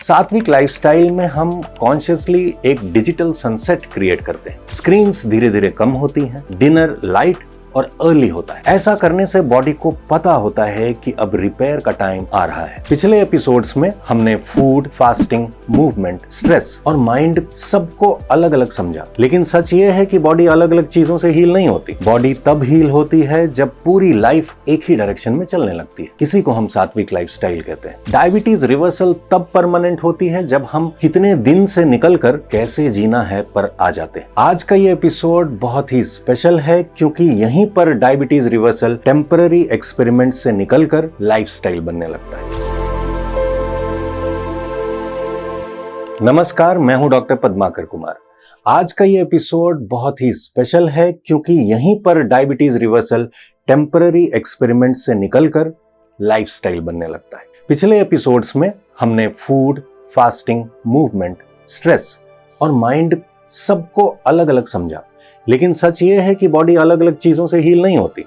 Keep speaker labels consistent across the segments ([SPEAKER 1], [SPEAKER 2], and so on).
[SPEAKER 1] सात्विक लाइफस्टाइल में हम कॉन्शियसली एक डिजिटल सनसेट क्रिएट करते हैं। स्क्रीन्स धीरे धीरे कम होती हैं, डिनर लाइट और अर्ली होता है। ऐसा करने से बॉडी को पता होता है कि अब रिपेयर का टाइम आ रहा है। पिछले एपिसोड्स में हमने फूड, फास्टिंग, मूवमेंट, स्ट्रेस और माइंड सबको अलग अलग समझा। लेकिन सच ये है कि बॉडी अलग अलग चीजों से हील नहीं होती। बॉडी तब हील होती है जब पूरी लाइफ एक ही डायरेक्शन में चलने लगती है। इसी को हम सात्विक लाइफस्टाइल कहते हैं। डायबिटीज रिवर्सल तब परमानेंट होती है जब हम कितने दिन से निकलकर कैसे जीना है पर आ जाते हैं। आज का ये एपिसोड बहुत ही स्पेशल है क्योंकि यहीं पर डायबिटीज रिवर्सल टेम्पररी एक्सपेरिमेंट से निकलकर लाइफस्टाइल बनने लगता है। नमस्कार, मैं हूं डॉक्टर पद्माकर कुमार। आज का ये एपिसोड बहुत ही स्पेशल है क्योंकि यहीं पर डायबिटीज रिवर्सल टेम्पररी एक्सपेरिमेंट से निकलकर लाइफस्टाइल बनने लगता है। पिछले एपिसोड्स में हमने फूड, फास्टिंग, मूवमेंट, स्ट्रेस और माइंड सबको अलग अलग समझा। लेकिन सच ये है कि बॉडी अलग अलग चीजों से हील नहीं होती।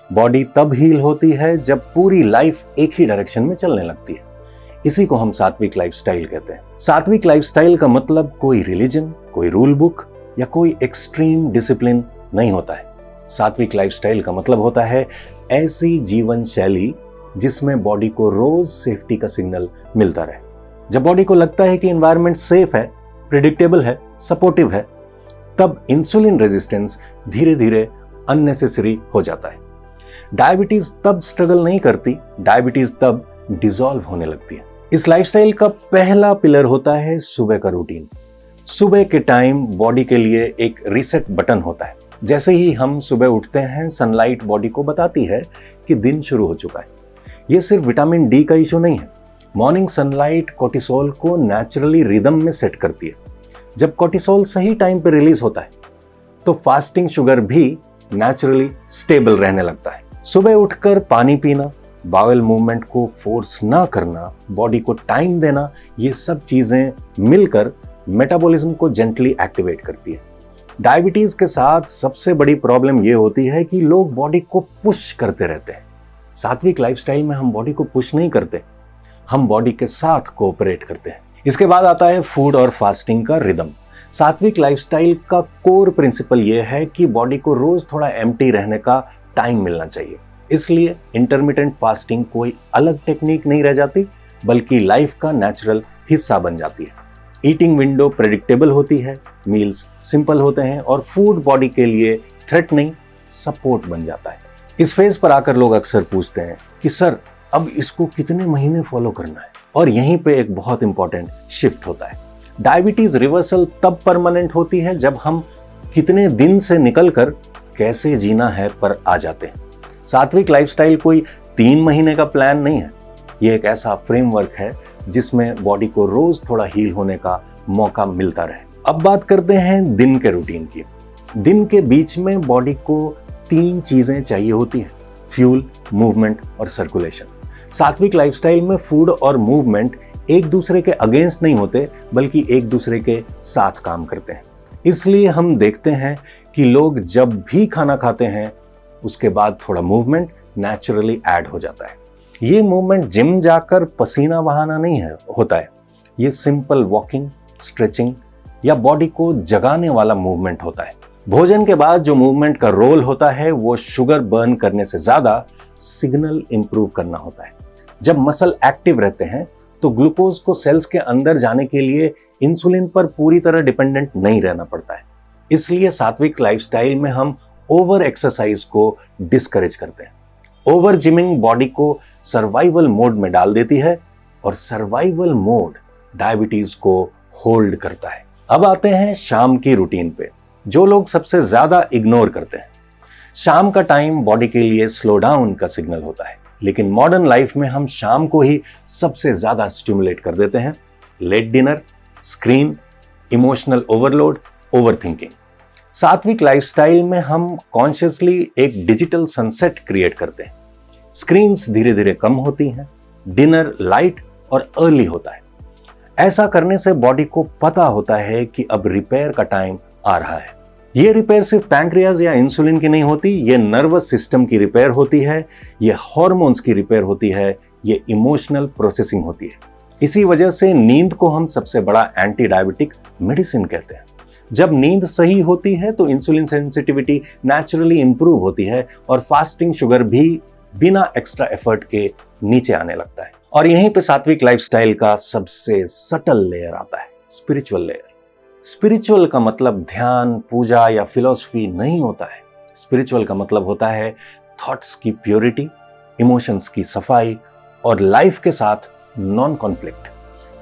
[SPEAKER 1] बॉडी तब हील होती है जब पूरी लाइफ एक ही डायरेक्शन में चलने लगती है। इसी को हम सात्विक लाइफस्टाइल कहते हैं। सात्विक लाइफस्टाइल का मतलब कोई रिलीजन, कोई रूल बुक या कोई एक्सट्रीम डिसिप्लिन नहीं होता है। सात्विक लाइफस्टाइल का मतलब होता है ऐसी जीवन शैली जिसमें बॉडी को रोज सेफ्टी का सिग्नल मिलता रहे। जब बॉडी को लगता है कि एनवायरनमेंट सेफ है, प्रिडिक्टेबल है, सपोर्टिव है, तब इंसुलिन रेजिस्टेंस धीरे धीरे अननेसेसरी हो जाता है। डायबिटीज तब स्ट्रगल नहीं करती, डायबिटीज तब डिसॉल्व होने लगती है। इस लाइफस्टाइल का पहला पिलर होता है सुबह का रूटीन। सुबह के टाइम बॉडी के लिए एक रीसेट बटन होता है। जैसे ही हम सुबह उठते हैं, सनलाइट बॉडी को बताती है कि दिन शुरू हो चुका है। यह सिर्फ विटामिन डी का इशू नहीं है। मॉर्निंग सनलाइट कोर्टिसोल को नेचुरली रिदम में सेट करती है। जब कोर्टिसोल सही टाइम पर रिलीज होता है तो फास्टिंग शुगर भी नेचुरली स्टेबल रहने लगता है। सुबह उठकर पानी पीना, बाउल मूवमेंट को फोर्स ना करना, बॉडी को टाइम देना, ये सब चीजें मिलकर मेटाबॉलिज्म को जेंटली एक्टिवेट करती है। डायबिटीज के साथ सबसे बड़ी प्रॉब्लम ये होती है कि लोग बॉडी को पुश करते रहते हैं। सात्विक लाइफस्टाइल में हम बॉडी को पुश नहीं करते, हम बॉडी के साथ कोऑपरेट करते हैं। इसके बाद आता है फूड और फास्टिंग का रिदम। सात्विक लाइफस्टाइल का कोर प्रिंसिपल यह है कि बॉडी को रोज थोड़ा एम्प्टी रहने का टाइम मिलना चाहिए। इसलिए इंटरमिटेंट फास्टिंग कोई अलग टेक्निक नहीं रह जाती, बल्कि लाइफ का नेचुरल हिस्सा बन जाती है। ईटिंग विंडो प्रेडिक्टेबल होती है, मील्स सिंपल होते हैं और फूड बॉडी के लिए थ्रेट नहीं, सपोर्ट बन जाता है। इस फेज पर आकर लोग अक्सर पूछते हैं कि सर, अब इसको कितने महीने फॉलो करना है? और यहीं पे एक बहुत इंपॉर्टेंट शिफ्ट होता है। डायबिटीज रिवर्सल तब परमानेंट होती है जब हम कितने दिन से निकलकर कैसे जीना है पर आ जाते हैं। सात्विक लाइफस्टाइल कोई 3 महीने का प्लान नहीं है। ये एक ऐसा फ्रेमवर्क है जिसमें बॉडी को रोज थोड़ा हील होने का मौका मिलता रहे। अब बात करते हैं दिन के रूटीन की। दिन के बीच में बॉडी को 3 चीजें चाहिए होती हैं: फ्यूल, मूवमेंट और सर्कुलेशन। सात्विक लाइफस्टाइल में फूड और मूवमेंट एक दूसरे के अगेंस्ट नहीं होते, बल्कि एक दूसरे के साथ काम करते हैं। इसलिए हम देखते हैं कि लोग जब भी खाना खाते हैं उसके बाद थोड़ा मूवमेंट नेचुरली ऐड हो जाता है। ये मूवमेंट जिम जाकर पसीना बहाना नहीं होता है। ये सिंपल वॉकिंग, स्ट्रेचिंग या बॉडी को जगाने वाला मूवमेंट होता है। भोजन के बाद जो मूवमेंट का रोल होता है वो शुगर बर्न करने से ज्यादा सिग्नल इंप्रूव करना होता है। जब मसल एक्टिव रहते हैं तो ग्लूकोज को सेल्स के अंदर जाने के लिए इंसुलिन पर पूरी तरह डिपेंडेंट नहीं रहना पड़ता है। इसलिए सात्विक लाइफस्टाइल में हम ओवर एक्सरसाइज को डिस्करेज करते हैं। ओवर जिमिंग बॉडी को सर्वाइवल मोड में डाल देती है और सर्वाइवल मोड डायबिटीज को होल्ड करता है। अब आते हैं शाम की रूटीन पे, जो लोग सबसे ज्यादा इग्नोर करते हैं। शाम का टाइम बॉडी के लिए स्लो डाउन का सिग्नल होता है, लेकिन मॉडर्न लाइफ में हम शाम को ही सबसे ज्यादा स्टिमुलेट कर देते हैं। Late dinner, screen, emotional overload, overthinking. सात्विक लाइफस्टाइल में हम कॉन्शियसली एक डिजिटल सनसेट क्रिएट करते हैं। स्क्रीन्स धीरे धीरे कम होती हैं, डिनर लाइट और अर्ली होता है। ऐसा करने से बॉडी को पता होता है कि अब रिपेयर का टाइम आ रहा है। ये रिपेयर सिर्फ पैंक्रियाज या इंसुलिन की नहीं होती, ये नर्वस सिस्टम की रिपेयर होती है, ये हार्मोन्स की रिपेयर होती है, ये इमोशनल प्रोसेसिंग होती है। इसी वजह से नींद को हम सबसे बड़ा एंटी डायबिटिक मेडिसिन कहते हैं। जब नींद सही होती है तो इंसुलिन सेंसिटिविटी नेचुरली इंप्रूव होती है और फास्टिंग शुगर भी बिना एक्स्ट्रा एफर्ट के नीचे आने लगता है। और यहीं पे सात्विक लाइफस्टाइल का सबसे सटल लेयर आता है, स्पिरिचुअल लेयर। स्पिरिचुअल का मतलब ध्यान, पूजा या फिलॉसफी नहीं होता है। स्पिरिचुअल का मतलब होता है थॉट्स की प्योरिटी, इमोशंस की सफाई और लाइफ के साथ नॉन कॉन्फ्लिक्ट।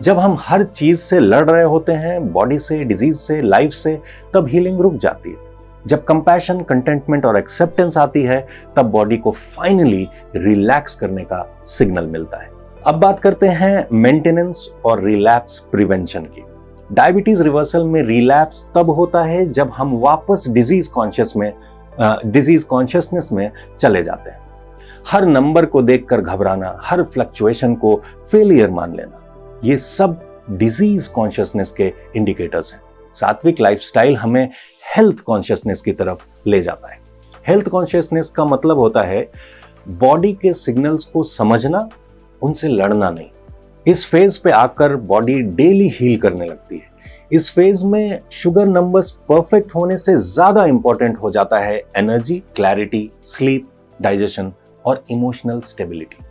[SPEAKER 1] जब हम हर चीज से लड़ रहे होते हैं, बॉडी से, डिजीज से, लाइफ से, तब हीलिंग रुक जाती है। जब कंपैशन, कंटेंटमेंट और एक्सेप्टेंस आती है, तब बॉडी को फाइनली रिलैक्स करने का सिग्नल मिलता है। अब बात करते हैं मेंटेनेंस और रिलैप्स प्रिवेंशन की। डायबिटीज रिवर्सल में रिलैप्स तब होता है जब हम वापस डिजीज कॉन्शियसनेस में चले जाते हैं। हर नंबर को देखकर घबराना, हर फ्लक्चुएशन को फेलियर मान लेना, ये सब डिजीज कॉन्शियसनेस के इंडिकेटर्स हैं। सात्विक लाइफस्टाइल हमें हेल्थ कॉन्शियसनेस की तरफ ले जाता है। हेल्थ कॉन्शियसनेस का मतलब होता है बॉडी के सिग्नल्स को समझना, उनसे लड़ना नहीं। इस फेज पे आकर बॉडी डेली हील करने लगती है। इस फेज में शुगर नंबर्स परफेक्ट होने से ज्यादा इंपॉर्टेंट हो जाता है एनर्जी, क्लैरिटी, स्लीप, डाइजेशन और इमोशनल स्टेबिलिटी।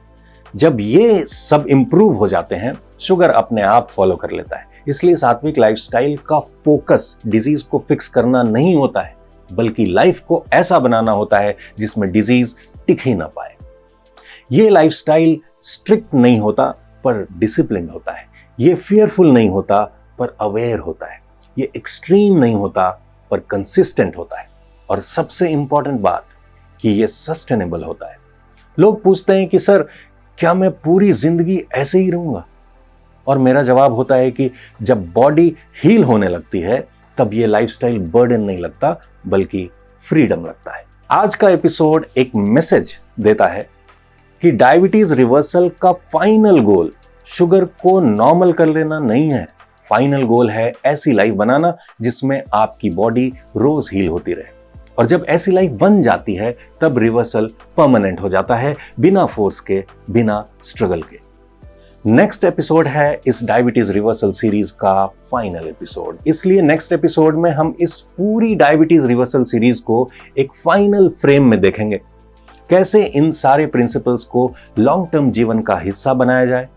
[SPEAKER 1] जब ये सब इंप्रूव हो जाते हैं, शुगर अपने आप फॉलो कर लेता है। इसलिए सात्विक लाइफस्टाइल का फोकस डिजीज को फिक्स करना नहीं होता है, बल्कि लाइफ को ऐसा बनाना होता है जिसमें डिजीज टिक ही ना पाए। ये लाइफस्टाइल स्ट्रिक्ट नहीं होता पर डिसिप्लिन होता है। ये फियरफुल नहीं होता पर अवेयर होता है। ये एक्सट्रीम नहीं होता पर कंसिस्टेंट होता है। और सबसे इंपॉर्टेंट बात कि ये सस्टेनेबल होता है। लोग पूछते हैं कि सर, क्या मैं पूरी जिंदगी ऐसे ही रहूंगा? और मेरा जवाब होता है कि जब बॉडी हील होने लगती है, तब ये लाइफस्टाइल बर्डन नहीं लगता, बल्कि फ्रीडम लगता है। आज का एपिसोड एक मैसेज देता है कि डायबिटीज रिवर्सल का फाइनल गोल शुगर को नॉर्मल कर लेना नहीं है। फाइनल गोल है ऐसी लाइफ बनाना जिसमें आपकी बॉडी रोज हील होती रहे। और जब ऐसी लाइफ बन जाती है, तब रिवर्सल परमानेंट हो जाता है, बिना फोर्स के, बिना स्ट्रगल के। नेक्स्ट एपिसोड है इस डायबिटीज रिवर्सल सीरीज का फाइनल एपिसोड। इसलिए नेक्स्ट एपिसोड में हम इस पूरी डायबिटीज रिवर्सल सीरीज को एक फाइनल फ्रेम में देखेंगे। कैसे इन सारे प्रिंसिपल्स को लॉन्ग टर्म जीवन का हिस्सा बनाया जाए,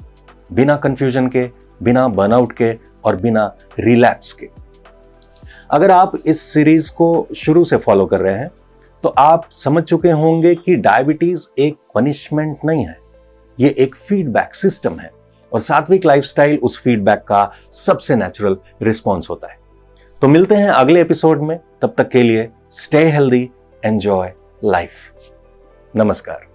[SPEAKER 1] बिना कंफ्यूजन के, बिना बर्नआउट के और बिना रिलैप्स के। अगर आप इस सीरीज को शुरू से फॉलो कर रहे हैं तो आप समझ चुके होंगे कि डायबिटीज एक पनिशमेंट नहीं है, ये एक फीडबैक सिस्टम है। और सात्विक लाइफस्टाइल उस फीडबैक का सबसे नेचुरल रिस्पॉन्स होता है। तो मिलते हैं अगले एपिसोड में। तब तक के लिए स्टे हेल्दी, एंजॉय लाइफ। नमस्कार।